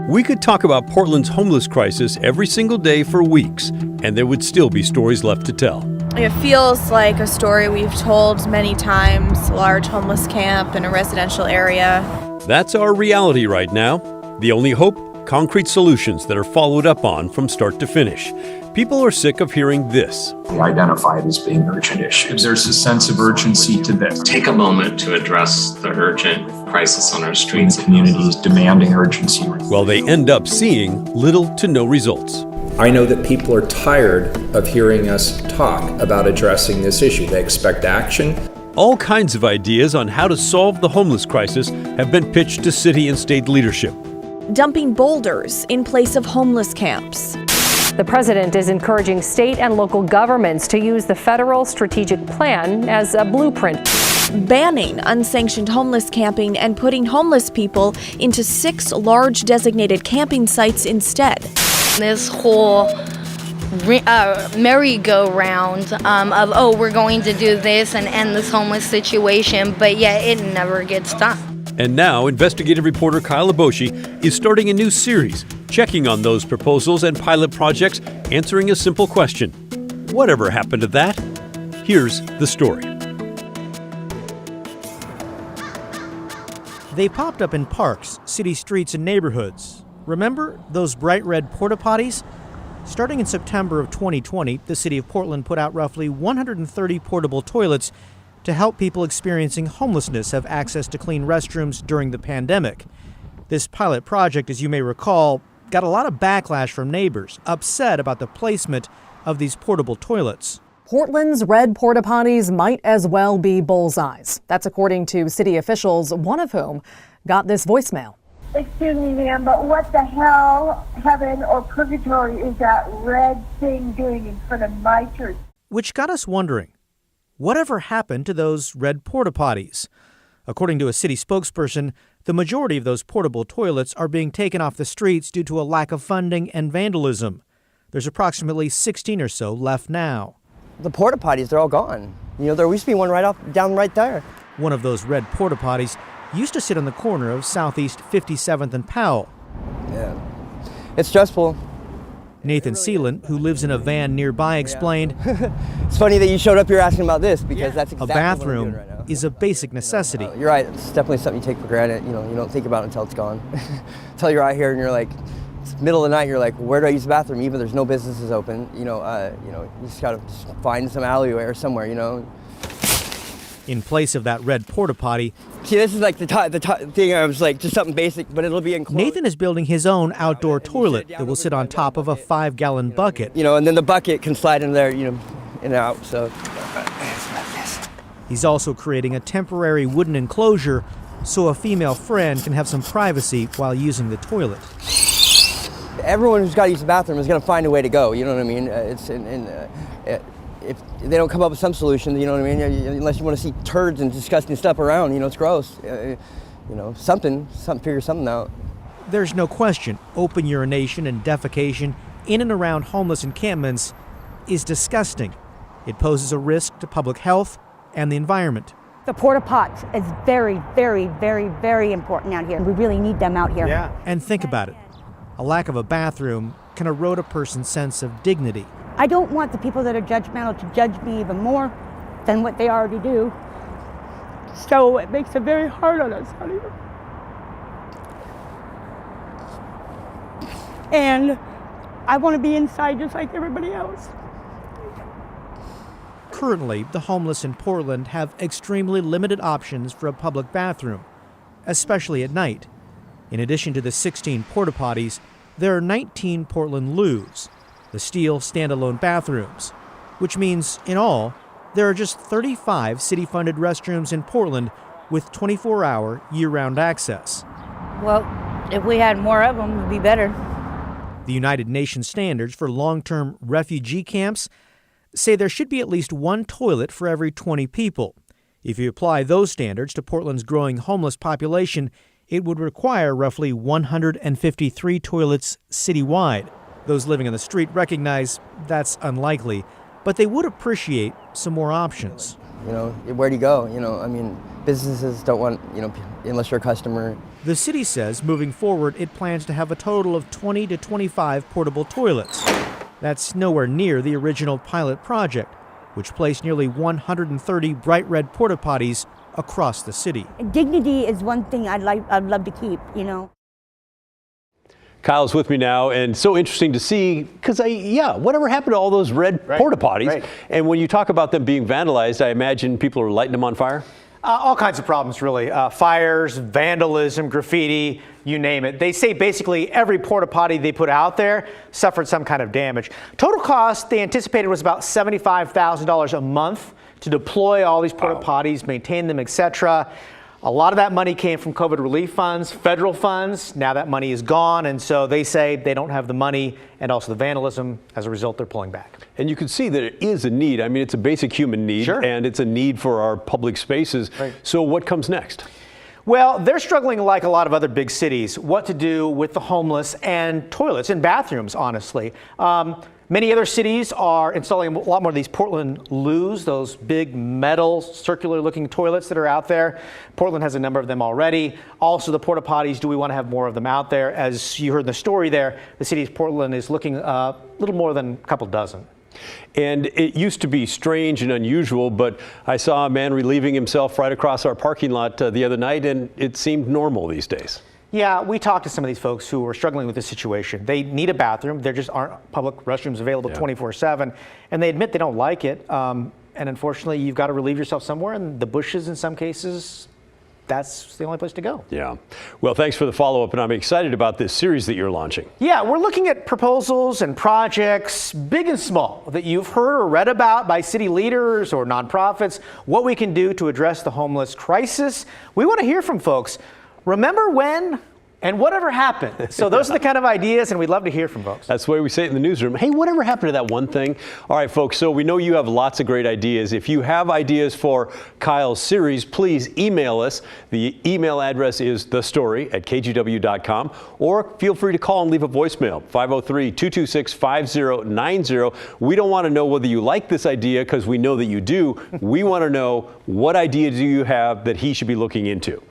We could talk about Portland's homeless crisis every single day for weeks, and there would still be stories left to tell. It feels like a story we've told many times, a large homeless camp in a residential area. That's our reality right now. The only hope? Concrete solutions that are followed up on from start to finish. People are sick of hearing this. Identified as being urgent issues. There's a sense of urgency to this. Take a moment to address the urgent crisis on our streets. The community is demanding urgency. Well, they end up seeing little to no results. I know that people are tired of hearing us talk about addressing this issue. They expect action. All kinds of ideas on how to solve the homeless crisis have been pitched to city and state leadership. Dumping boulders in place of homeless camps. The president is encouraging state and local governments to use the federal strategic plan as a blueprint. Banning unsanctioned homeless camping and putting homeless people into 6 large designated camping sites instead. This whole merry-go-round of, we're going to do this and end this homeless situation, but yet it never gets done. And now, investigative reporter Kyle Aboshi is starting a new series, checking on those proposals and pilot projects, answering a simple question. Whatever happened to that? Here's the story. They popped up in parks, city streets, and neighborhoods. Remember those bright red port-a-potties? Starting in September of 2020, the city of Portland put out roughly 130 portable toilets to help people experiencing homelessness have access to clean restrooms during the pandemic. This pilot project, as you may recall, got a lot of backlash from neighbors, upset about the placement of these portable toilets. Portland's red porta-potties might as well be bullseyes. That's according to city officials, one of whom got this voicemail. Excuse me, ma'am, but what the hell, heaven or purgatory, is that red thing doing in front of my church? Which got us wondering, whatever happened to those red porta-potties? According to a city spokesperson, the majority of those portable toilets are being taken off the streets due to a lack of funding and vandalism. There's approximately 16 or so left now. The porta-potties, they're all gone. You know, there used to be one down right there. One of those red porta-potties used to sit on the corner of Southeast 57th and Powell. Yeah, it's stressful. Nathan Seelan, who lives in a van nearby, explained, It's funny that you showed up here asking about this because that's exactly a bathroom what I'm doing right now. is a basic necessity. You're right, it's definitely something you take for granted. You know, you don't think about it until it's gone. Until you're out here and you're like, it's middle of the night, you're like, where do I use the bathroom? Even there's no businesses open. You just gotta find some alleyway or somewhere, In place of that red porta-potty, see, this is like the thing. I was like, just something basic, but it'll be enclosed. Nathan is building his own outdoor toilet that will sit on top of a 5-gallon bucket. And then the bucket can slide in there, in and out. So he's also creating a temporary wooden enclosure so a female friend can have some privacy while using the toilet. Everyone who's got to use the bathroom is going to find a way to go. You know what I mean? If they don't come up with some solution, you know what I mean? Unless you want to see turds and disgusting stuff around, it's gross. Figure something out. There's no question open urination and defecation in and around homeless encampments is disgusting. It poses a risk to public health and the environment. The porta pots is very, very, very, very important out here. We really need them out here. Yeah. And think about it. A lack of a bathroom can erode a person's sense of dignity. I don't want the people that are judgmental to judge me even more than what they already do. So it makes it very hard on us out here. And I want to be inside just like everybody else. Currently, the homeless in Portland have extremely limited options for a public bathroom, especially at night. In addition to the 16 porta-potties, there are 19 Portland loos, the steel standalone bathrooms, which means, in all, there are just 35 city-funded restrooms in Portland with 24-hour, year-round access. Well, if we had more of them, it would be better. The United Nations standards for long-term refugee camps say there should be at least one toilet for every 20 people. If you apply those standards to Portland's growing homeless population, it would require roughly 153 toilets citywide. Those living on the street recognize that's unlikely, but they would appreciate some more options. You know, where do you go? You know, I mean, businesses don't want, you know, unless you're a customer. The city says moving forward, it plans to have a total of 20 to 25 portable toilets. That's nowhere near the original pilot project, which placed nearly 130 bright red porta-potties across the city. Dignity is one thing I'd love to keep, you know. Kyle's with me now, and so interesting to see, because whatever happened to all those red porta-potties? Right. And when you talk about them being vandalized, I imagine people are lighting them on fire? All kinds of problems, really. Fires, vandalism, graffiti, you name it. They say basically every porta-potty they put out there suffered some kind of damage. Total cost they anticipated was about $75,000 a month to deploy all these porta-potties, maintain them, etc. A lot of that money came from COVID relief funds, federal funds. Now that money is gone, and so they say they don't have the money and also the vandalism. As a result, they're pulling back. And you can see that it is a need. I mean, it's a basic human need, sure, and it's a need for our public spaces. Right. So what comes next? Well, they're struggling like a lot of other big cities, what to do with the homeless and toilets and bathrooms, honestly. Many other cities are installing a lot more of these Portland loos, those big metal circular looking toilets that are out there. Portland has a number of them already. Also the porta potties, do we want to have more of them out there? As you heard in the story there, the city of Portland is looking a little more than a couple dozen. And it used to be strange and unusual, but I saw a man relieving himself right across our parking lot the other night, and it seemed normal these days. Yeah, we talked to some of these folks who are struggling with this situation. They need a bathroom. There just aren't public restrooms available 24/7, and they admit they don't like it. And unfortunately, you've got to relieve yourself somewhere, and the bushes in some cases, that's the only place to go. Yeah. Well, thanks for the follow-up, and I'm excited about this series that you're launching. Yeah, we're looking at proposals and projects, big and small, that you've heard or read about by city leaders or nonprofits, what we can do to address the homeless crisis. We want to hear from folks. Remember when and whatever happened? So those are the kind of ideas, and we'd love to hear from folks. That's the way we say it in the newsroom. Hey, whatever happened to that one thing? All right, folks, so we know you have lots of great ideas. If you have ideas for Kyle's series, please email us. The email address is thestory@kgw.com, or feel free to call and leave a voicemail, 503-226-5090. We don't want to know whether you like this idea, because we know that you do. We want to know, what idea do you have that he should be looking into?